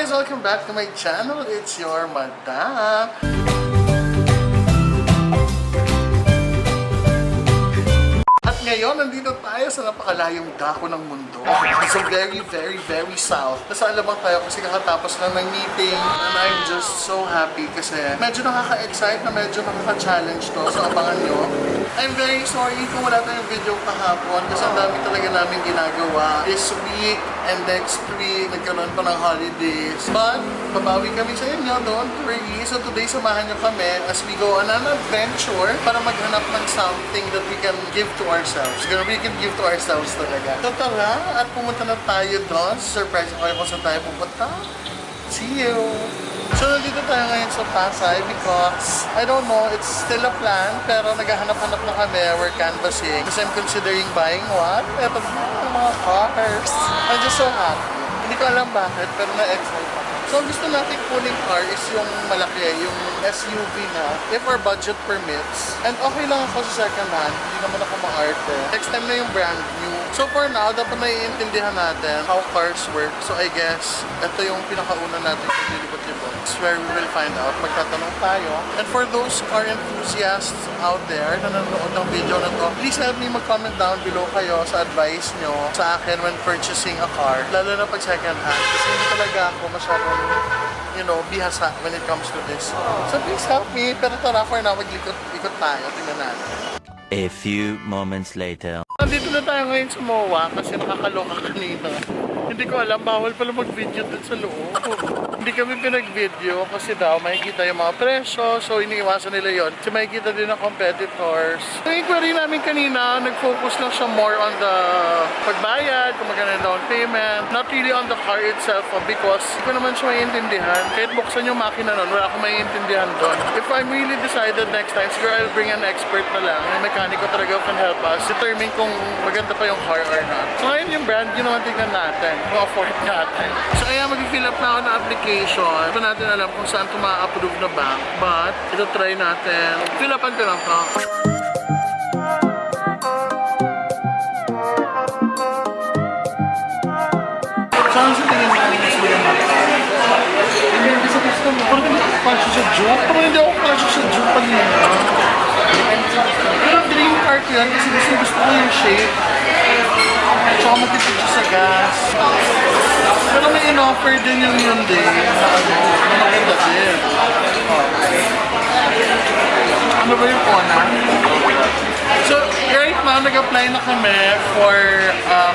guys! Welcome back to my channel. It's your madam. At ngayon, nandito tayo sa napakalayong dako ng mundo. So very south. Nasa Alabang tayo kasi kakatapos lang ng meeting. And I'm just so happy kasi medyo nakaka-excite na medyo nakaka-challenge to. So abangan nyo. I'm very sorry kung wala tayong video kahapon kasi ang dami talaga namin ginagawa. This week and next week, nagkaroon pa ng holidays. But, babawi kami sa inyo, don't worry. So today, samahan nyo kami as we go on an adventure para maghanap ng something that we can give to ourselves. We can give to ourselves talaga. So tara, at pumunta na tayo doon. Surprise ko kayo kung saan tayo pupunta. See you! So, nandito tayo ngayon sa Pasay because, I don't know, it's still a plan, pero naghahanap-hanap na kami, we're canvassing. Kasi I'm considering buying what? Eto yung mga cars. I'm just so happy. Hindi ko alam bakit, pero na-excite ako. So, ang gusto natin kuning car is yung malaki, yung SUV na, if our budget permits. And okay lang ako sa second hand, hindi naman ako ma-arte. Next time na yung brand new. So for now, dapat naiintindihan natin how cars work. So I guess, ito yung pinakauna natin sa Lilibot-Libot. It's where we will find out. Magtatanong tayo. And for those car enthusiasts out there na nanonood ng video na to, please help me mag-comment down below kayo sa advice nyo sa akin when purchasing a car. Lalo na pag second hand. Kasi hindi talaga ako masyadong, you know, bihasa when it comes to this. So please help me. Pero tara, for now, mag-ikot tayo. Tingnan natin. A few moments later. Nandito na tayo ngayon sa MOA kasi nakakaloka kanina. Hindi ko alam, bawal pala mag-video dun sa loob. Hindi kami pinag-video kasi daw makikita yung mga presyo. So iniiwasan nila yon. Kasi makikita din ang competitors. Yung inquiry namin kanina, nag-focus lang siya more on the pagbayad, kung magkano down payment. Not really on the car itself because hindi ko naman siya maiintindihan. Kahit buksan yung makina nun, wala akong maiintindihan doon. If I'm really decided next time, siguro I'll bring an expert na lang. Yung mekaniko talaga can help us determine kung maganda pa yung car or not. So ngayon yung brand, yun naman tignan natin. Kung afford natin. So kaya mag-fill up na ako ng application. Ito natin alam kung saan ito ma-approve na bank. But, ito try natin. Fill upan ko lang ito. Saan sa tingin mo ang mas maganda? Hindi sa gusto mo. Parang hindi ako kasya sa joke. Parang hindi ako kasya sa joke pag yun. Pero dream car ko yan kasi gusto ko yung shape. Tsaka matipid siya sa gas. Pero may in-offer din yung Hyundai na maganda din. Ano ba yung Kona? So, right now, nag-apply na kami for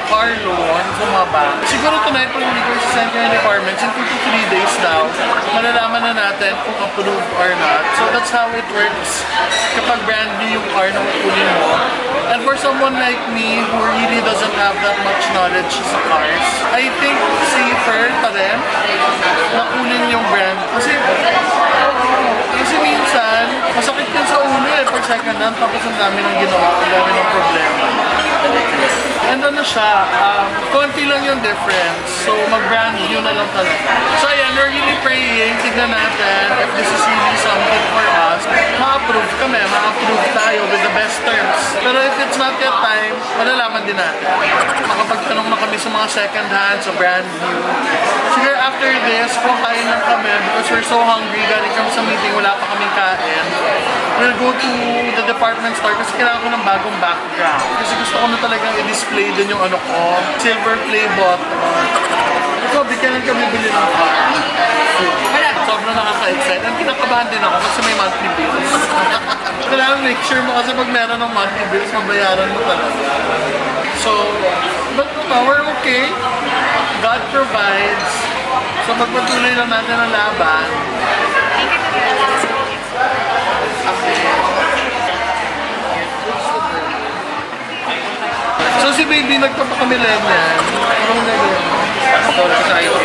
car loan sa mga bank. Siguro tonight, pag hindi ko isasend yung requirements, in 2 to 3 days daw, malalaman na natin kung approved or not. So, that's how it works kapag brand new yung car na kukunin mo. And for someone like me who really doesn't have that much knowledge sa cars, I think safer pa rin na kunin yung brand. Kasi minsan, masakit yun sa ulo pag second hand, tapos ang dami ng ginawa, ang dami ng problema. And ano siya, konti lang yung difference. So, mag-brand new na lang talaga. So, ayan, we're really praying. Tignan natin if this is really something for us. Ma-approve kami, ma-approve tayo with the best terms. Pero if it's not yet time, malalaman din natin. Makapagtanong na kami sa mga second hand, sa brand new. Siguro after this, kumakain lang kami because we're so hungry. Galing kami sa meeting, wala pa kaming kain. We'll go to the department store kasi kailangan ko ng bagong background. Kasi gusto ko na talagang i-display din yung ano ko. Silver play button. Ito, bigyan kami bili ng car. Sobrang nakaka-excite. Ang kinakabahan din ako kasi may monthly bills. Kailangan make sure mo kasi pag meron ng monthly bills, mabayaran mo talaga. So, but we're okay. God provides. So, magpatuloy lang natin ang laban. So si baby nagpapakamilan yan. Parang gagawin. Ito, sa ayaw.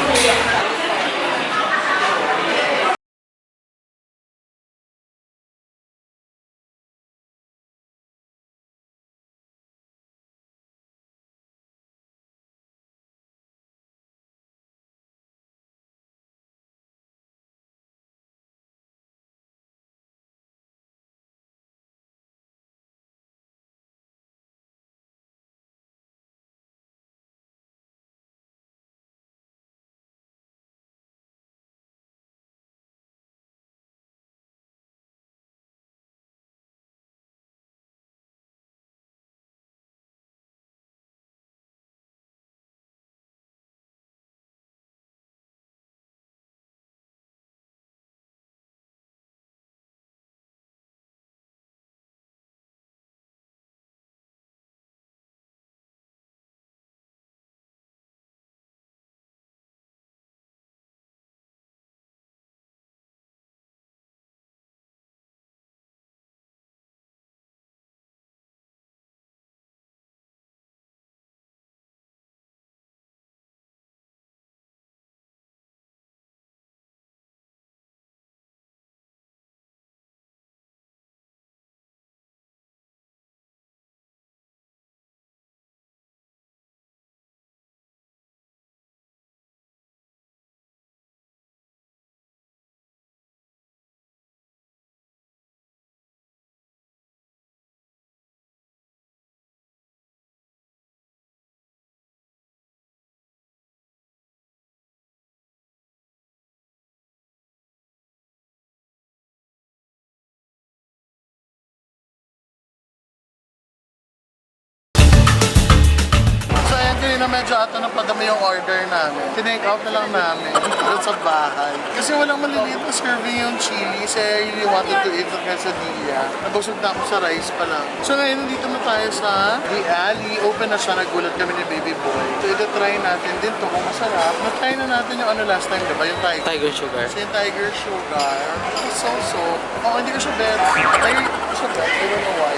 na medyo ata napadami yung order namin. Tinake out na lang namin doon sa bahay. Kasi walang maliliit na serving yung chili. Kasi I really wanted to eat the quesadilla. Nabusog na ako sa rice pa lang. So ngayon, nandito na tayo sa The Alley. Open na siya. Nagulat kami ni Baby Boy. So ito-try natin din to kung masarap. Na-try na natin yung ano last time, diba? Yung Tiger Sugar. So yung Tiger Sugar. It's so. Oh, hindi ko siya bet. Ay, siya bet. I don't know why.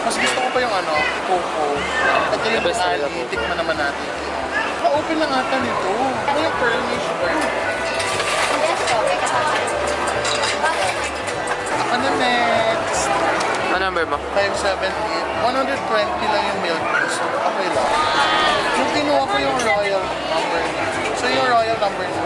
Mas gusto ko pa yung ano, Coco. Ito yung The best talaga Ali. po. Tikman naman natin. Pa-open lang ata nito. Ano yung pearl ni sugar? Ano next? Ano number mo? 578. 120 lang yung milk tea. So, okay lang. Yung kinuha ko yung royal number na. So, yung royal number na.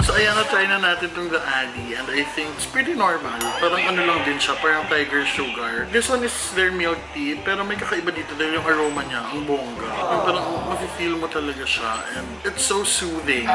So ayan, na-try na natin itong The Alley and I think it's pretty normal. Parang ano lang din siya, parang Tiger Sugar. This one is their milk tea, pero may kakaiba dito dahil yung aroma niya, ang bongga. Yung parang mafe-feel mo talaga siya and it's so soothing.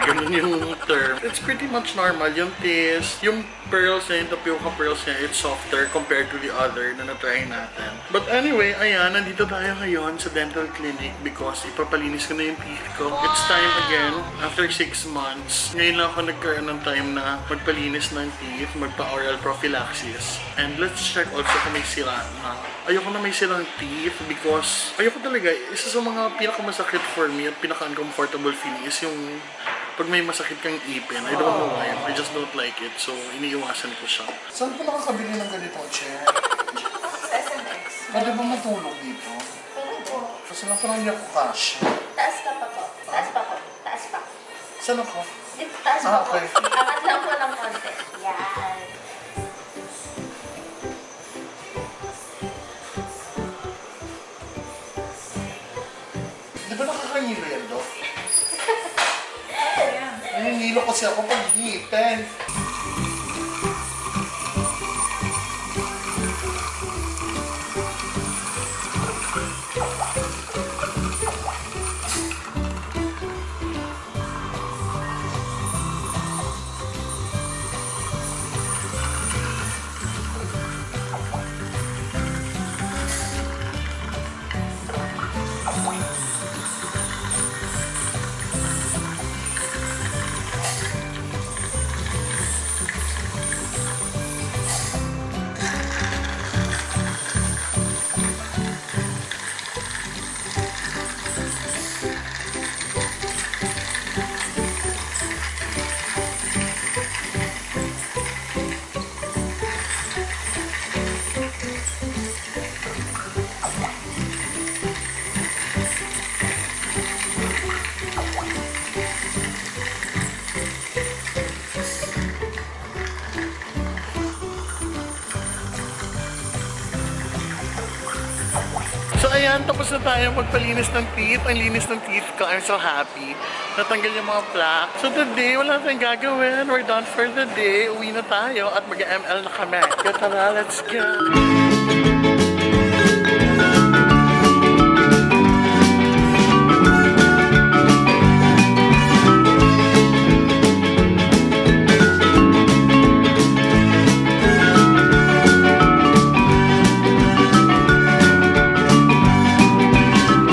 Ganun yung term. It's pretty much normal. Yung taste, yung pearls niya, yung tapioca pearls niya, it's softer compared to the other na na-try natin. But anyway, ayan, nandito tayo ngayon sa dental clinic because ipapalinis ko na yung teeth ko. It's time again, after 6 months. Ngayon lang ako nagkaroon ng time na magpalinis ng teeth, magpa-oral prophylaxis. And let's check also kung may sira na. Ayoko na may silang teeth because ayoko talaga, isa sa mga pinakamasakit for me at pinaka-uncomfortable feeling is yung pag may masakit kang ipin. I don't know why. I just don't like it. So, iniiwasan ko siya. Saan po nakakabili ng ganitong chair? SMX. Pwede ba matulog dito? Pwede po. Kasi lang parang hindi ako cash. Taas ka pa po. Taas pa po. Taas pa. Saan ako? Dito, taas pa po. Okay. Angat lang po ng konti. Yan. Di ba nakakangilo yan, Dok? Nanginilo kasi ako pag ngipin. So ayan, tapos na tayo magpalinis ng teeth. Ang linis ng teeth ko. I'm so happy. Natanggal yung mga plaque. So today, wala tayong gagawin. We're done for the day. Uwi na tayo at mag-ML na kami. Kaya tara, let's go!